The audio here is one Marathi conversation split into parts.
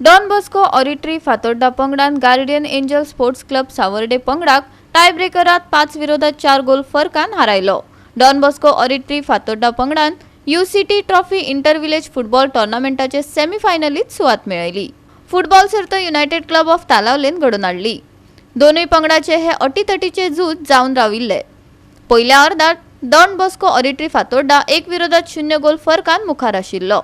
डॉन बॉस्को ऑरिट्री फातोड्डा पंगडान Guardian angel sports club Sanvordem पंगडाक टाय ब्रेकरात 5-4 गोल फरकान हारायलो। डॉन बॉस्को ऑरिट्री फातोड्डा पंगडान UCT trophy inter village football टोर्नामेंटाचे सेमीफायनलीत सुवात मेळयली। फुटबॉल सर्त युनायटेड क्लब ऑफ तालावलेन घडोवन हाडली। दोनूय पंगडाचे हे अटीतटीचे झूज जावन राविल्ले। पयल्या अर्धात डॉन बॉस्को ऑरिट्री फातोड्डा 1-0 गोल फरकान मुखार आशिल्लो।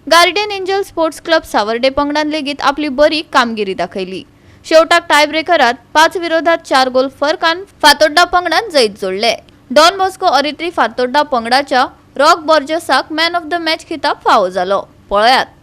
Guardian angel sports club Savordem पंगडान लेगीत आपली बरी कामगिरी दाखयली। शेवटाक टाय ब्रेकरात 5-4 गोल फरकान फातोड्डा पंगडान जैत जोडले। डॉन बॉस्को ऑरिट्री फातोड्डा पंगडाच्या रॉक बॉर्जसाक मॅन ऑफ द मॅच खिताब फावो जालो। पळयात।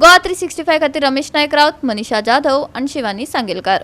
GFA 365 खातीर रमेश नायक रावत, मनीषा जाधव आणि शिवानी सांगेलकार।